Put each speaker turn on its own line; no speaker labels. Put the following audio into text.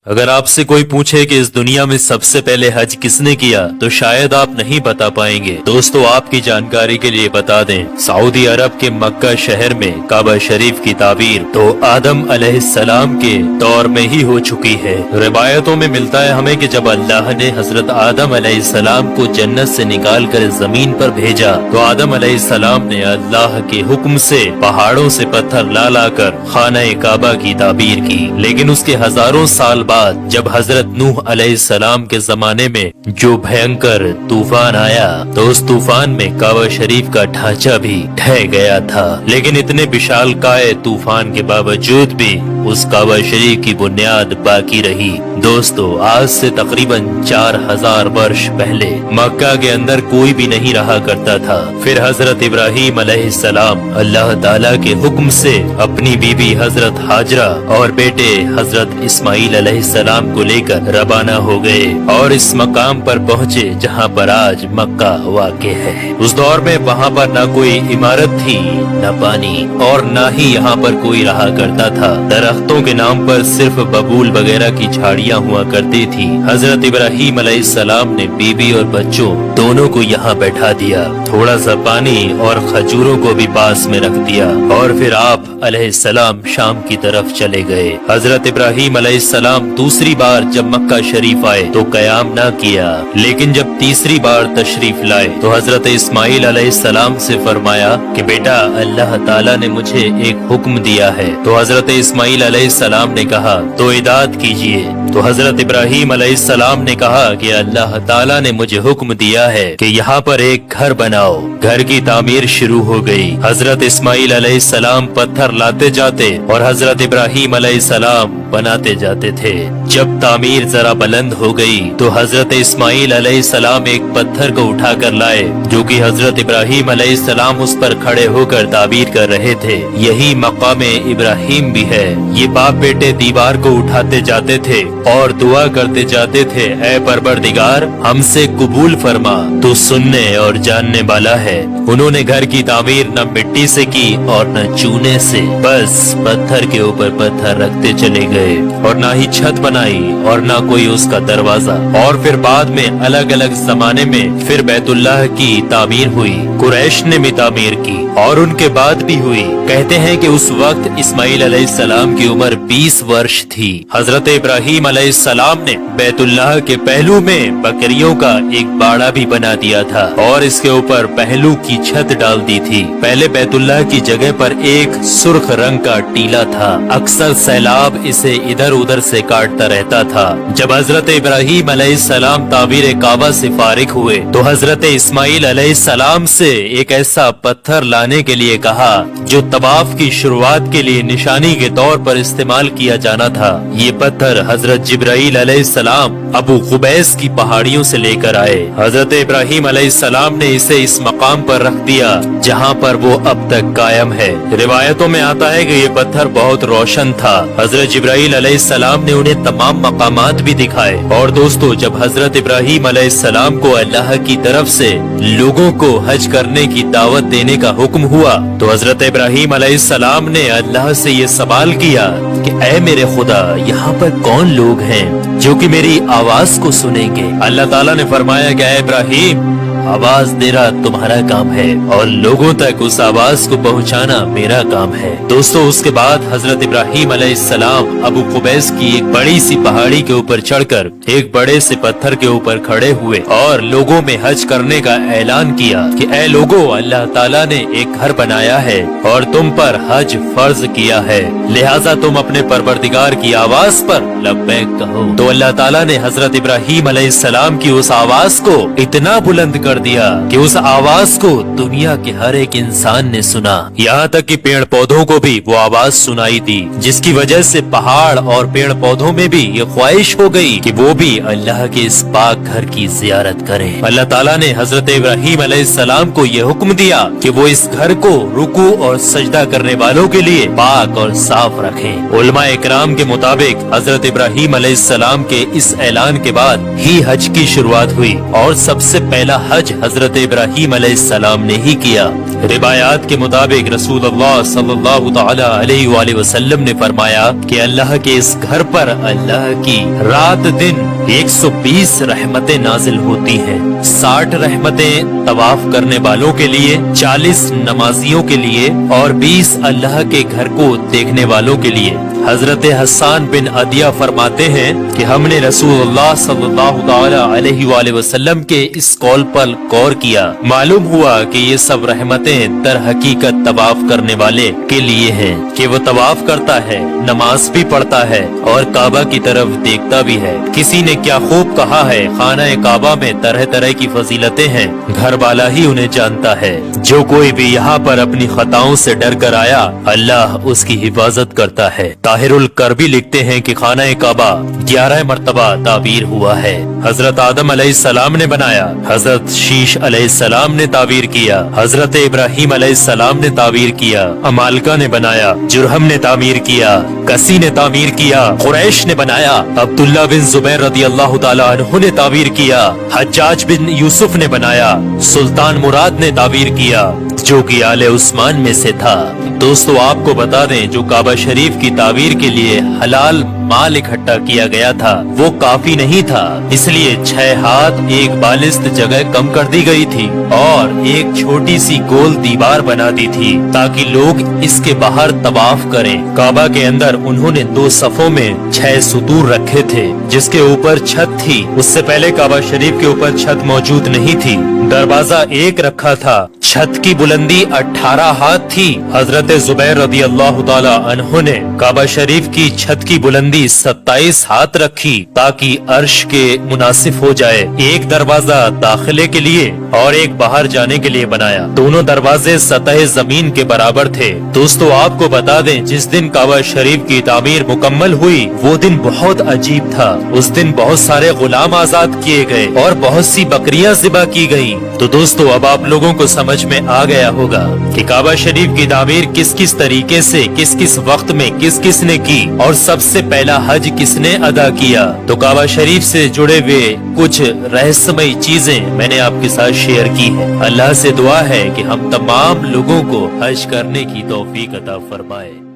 अगर आपसे कोई पूछे कि इस दुनिया में सबसे पहले हज किसने किया तो शायद आप नहीं बता पाएंगे। दोस्तों आपकी जानकारी के लिए बता दें, सऊदी अरब के मक्का शहर में काबा शरीफ की ताबीर तो आदम अलैहिस्सलाम के दौर में ही हो चुकी है। रिवायतों में मिलता है हमें कि जब अल्लाह ने हजरत आदम अलैहिस्सलाम को जन्नत से निकाल कर जमीन पर भेजा तो आदम अलैहिस्सलाम ने अल्लाह के हुक्म से पहाड़ों से पत्थर ला ला कर खाना काबा की ताबीर की। लेकिन उसके हजारों साल बाद जब हजरत नूह अलैहिस्सलाम के जमाने में जो भयंकर तूफान आया तो उस तूफान में काबा शरीफ का ढांचा भी ढह गया था। लेकिन इतने विशालकाय तूफान के बावजूद भी उस काबा शरीफ की बुनियाद बाकी रही। दोस्तों आज से तकरीबन 4000 वर्ष पहले मक्का के अंदर कोई भी नहीं रहा करता था। फिर हजरत इब्राहीम अलैहिस्सलाम अल्लाह ताला के हुक्म से अपनी बीबी हजरत हाजरा और बेटे हजरत इस्माइल अलैहिस्सलाम को लेकर रवाना हो गए और इस मकाम पर पहुँचे जहाँ पर आज मक्का वाक़े है। उस दौर में वहाँ पर न कोई इमारत थी, न पानी और न ही यहाँ पर कोई रहा करता था। दरख्तों के नाम पर सिर्फ बबूल वगैरह की झाड़ियाँ हुआ करती थी। हजरत इब्राहीम अलैहिस्सलाम ने बीबी और बच्चों दोनों को यहाँ बैठा दिया, थोड़ा सा पानी और खजूरों को भी पास में रख दिया और फिर आप अलैहिस्सलाम शाम की तरफ चले गए। हजरत इब्राहीम अलैहिस्सलाम दूसरी बार जब मक्का शरीफ आए तो कयाम ना किया, लेकिन जब तीसरी बार तशरीफ लाए तो हजरत इस्माइल अलैहिस्सलाम से फरमाया कि बेटा अल्लाह ताला ने मुझे एक हुक्म दिया है। तो हजरत इस्माइल अलैहिस्सलाम ने कहा तो इदात कीजिए। तो हजरत इब्राहीम अलैहिस्सलाम ने कहा कि अल्लाह ताला ने मुझे हुक्म दिया है कि यहाँ पर एक घर बनाओ। घर की तामीर शुरू हो गई। हजरत इस्माइल अलैहिस्सलाम पत्थर लाते जाते और हजरत इब्राहीम अलैहिस्सलाम बनाते जाते थे। जब तामीर जरा बुलंद हो गई तो हजरत इस्माइल अलैहिस्सलाम एक पत्थर को उठा कर लाए जो कि हजरत इब्राहीम अलैहिस्सलाम उस पर खड़े होकर ताबीर कर रहे थे। यही मकामे इब्राहीम भी है। ये बाप बेटे दीवार को उठाते जाते थे और दुआ करते जाते थे, ऐ परवरदिगार हमसे कबूल फरमा, तू सुनने और जानने वाला है। उन्होंने घर की तामीर न मिट्टी से की और न चूने से, बस पत्थर के ऊपर पत्थर रखते चले गए और ना ही छत बनाई और ना कोई उसका दरवाजा। और फिर बाद में अलग अलग जमाने में फिर बैतुल्लाह की तामीर हुई, कुरैश ने भी तामीर की और उनके बाद भी हुई। कहते हैं कि उस वक्त इस्माइल अलैहिस्सलाम की उम्र 20 वर्ष थी। हजरत इब्राहीम अलैहिस्सलाम ने बैतुल्लाह के पहलू में बकरियों का एक बाड़ा भी बना दिया था और इसके ऊपर पहलू की छत डाल दी थी। पहले बैतुल्लाह की जगह पर एक सुर्ख रंग का टीला था। अक्सर सैलाब इसे इधर उधर से काटता रहता था। जब हजरत इब्राहीम अलैहिस्सलाम ताबीर काबा से फारिग हुए तो हजरत इस्माइल अलैहिस्सलाम से एक ऐसा पत्थर लाने के लिए कहा जो तवाफ की शुरुआत के लिए निशानी के तौर पर इस्तेमाल किया जाना था। ये पत्थर हजरत जिब्राइल अलैहिस्सलाम अबू कुबैस की पहाड़ियों से लेकर आए। हजरत इब्राहीम अलैहिस्सलाम ने इसे इस मकाम पर रख दिया जहाँ पर वो अब तक कायम है। रिवायतों में आता है कि ये पत्थर बहुत रोशन था। हजरत जिब्राइल अलैहिस्सलाम ने उन्हें तमाम मकामात भी दिखाए। और दोस्तों जब हजरत इब्राहीम अलैहिस्सलाम को अल्लाह की तरफ से लोगों को हज करने की दावत देने का हुक्म हुआ तो हजरत इब्राहीम अलैहिस्सलाम ने अल्लाह से ये सवाल किया कि ऐ मेरे खुदा यहाँ पर कौन लोग हैं जो कि मेरी आवाज को सुनेंगे। अल्लाह ताला ने फरमाया कि ऐ इब्राहीम आवाज देना तुम्हारा काम है और लोगों तक उस आवाज को पहुंचाना मेरा काम है। दोस्तों उसके बाद हजरत इब्राहीम अलैहिस्सलाम अबू कुबैस की एक बड़ी सी पहाड़ी के ऊपर चढ़कर एक बड़े से पत्थर के ऊपर खड़े हुए और लोगों में हज करने का ऐलान किया कि ऐ लोगों अल्लाह ताला ने एक घर बनाया है और तुम पर हज फर्ज किया है, लिहाजा तुम अपने परवरदिगार की आवाज पर लब्बैक कहो। तो अल्लाह ताला ने हजरत इब्राहीम अलैहिस्सलाम की उस आवाज को इतना बुलंद कर दिया कि उस आवाज को दुनिया के हर एक इंसान ने सुना। यहाँ तक कि पेड़ पौधों को भी वो आवाज सुनाई दी, जिसकी वजह से पहाड़ और पेड़ पौधों में भी ये ख्वाहिश हो गई कि वो भी अल्लाह के इस पाक घर की जियारत करें। अल्लाह ताला ने हजरत इब्राहीम अलैहिस्सलाम को ये हुक्म दिया कि वो इस घर को रुकू और सजदा करने वालों के लिए पाक और साफ रखें। उलमा इकराम के मुताबिक हजरत इब्राहीम अलैहिस्सलाम के इस ऐलान के बाद ही हज की शुरुआत हुई और सबसे पहला हज हजरत इब्राहीम अलैहिस्सलाम ने ही किया। रिवायात के मुताबिक रसूलुल्लाह सल्लल्लाहु तआला अलैहि वसल्लम ने फरमाया कि अल्लाह के इस घर पर अल्लाह की रात दिन 120 रहमतें नाजिल होती हैं। 60 रहमतें तवाफ करने वालों के लिए, 40 नमाजियों के लिए और 20 अल्लाह के घर को देखने वालों के लिए। हजरत हसन बिन अदिया फरमाते हैं कि हमने रसूलुल्लाह सल्लल्लाहु तआला अलैहि वसल्लम के इस कौल पर गौर किया। मालूम हुआ कि ये सब रहमतें दर हकीकत तवाफ करने वाले के लिए हैं कि वो तवाफ करता है, नमाज भी पढ़ता है और काबा की तरफ देखता भी है। किसी ने क्या खूब कहा है, खाना काबा में तरह तरह की फजीलतें हैं, घर वाला ही उन्हें जानता है। जो कोई भी यहाँ पर अपनी खताओं से डर कर आया, अल्लाह उसकी हिफाजत करता है। ताहिरुल करबी लिखते हैं कि खाना काबा 11 मरतबा ताबीर हुआ है। हजरत आदम अलैहिस्सलाम ने बनाया, हजरत शीश अलैहिस्सलाम ने ताबीर किया, हजरत इब्राहीम अलैहिस्सलाम ने ताबीर किया, अमालका ने बनाया, जुरहम ने तामीर किया, कसी ने तामीर किया, कुरैश ने बनाया, अब्दुल्ला बिन जुबैर रदियल्लाहु ताला अन्हु ने ताबीर किया, हज्जाज बिन यूसुफ ने बनाया, सुल्तान मुराद ने ताबीर किया जो कि आले उस्मान में से था। दोस्तों आपको बता दें, जो काबा शरीफ की ताबीर के लिए हलाल माल इकट्ठा किया गया था वो काफी नहीं था, इसलिए 6 हाथ एक बालिस्त जगह कम कर दी गई थी और एक छोटी सी गोल दीवार बना दी थी ताकि लोग इसके बाहर तवाफ करें। काबा के अंदर उन्होंने 2 सफों में 6 सुतूर रखे थे जिसके ऊपर छत थी। उससे पहले काबा शरीफ के ऊपर छत मौजूद नहीं थी। दरवाजा एक रखा था। छत की बुलंदी 18 हाथ थी। हजरत जुबैर रदियल्लाहु ताला अन्हु ने काबा शरीफ की छत की बुलंदी 27 हाथ रखी ताकि अर्श के मुनासिब हो जाए। एक दरवाजा दाखिले के लिए और एक बाहर जाने के लिए बनाया। दोनों दरवाजे सतह जमीन के बराबर थे। दोस्तों आपको बता दें, जिस दिन काबा शरीफ की तामीर मुकम्मल हुई वो दिन बहुत अजीब था। उस दिन बहुत सारे गुलाम आजाद किए गए और बहुत सी बकरियां ज़िबा की गयी। तो दोस्तों अब आप लोगों को समझ में आ गया होगा कि काबा शरीफ की तामीर किस किस तरीके से, किस किस वक्त में किस किस ने की और सबसे पहला हज किसने अदा किया। तो काबा शरीफ से जुड़े हुए कुछ रहस्यमयी चीजें मैंने आपके साथ शेयर की है। अल्लाह से दुआ है कि हम तमाम लोगों को हज करने की तौफीक अता फरमाए।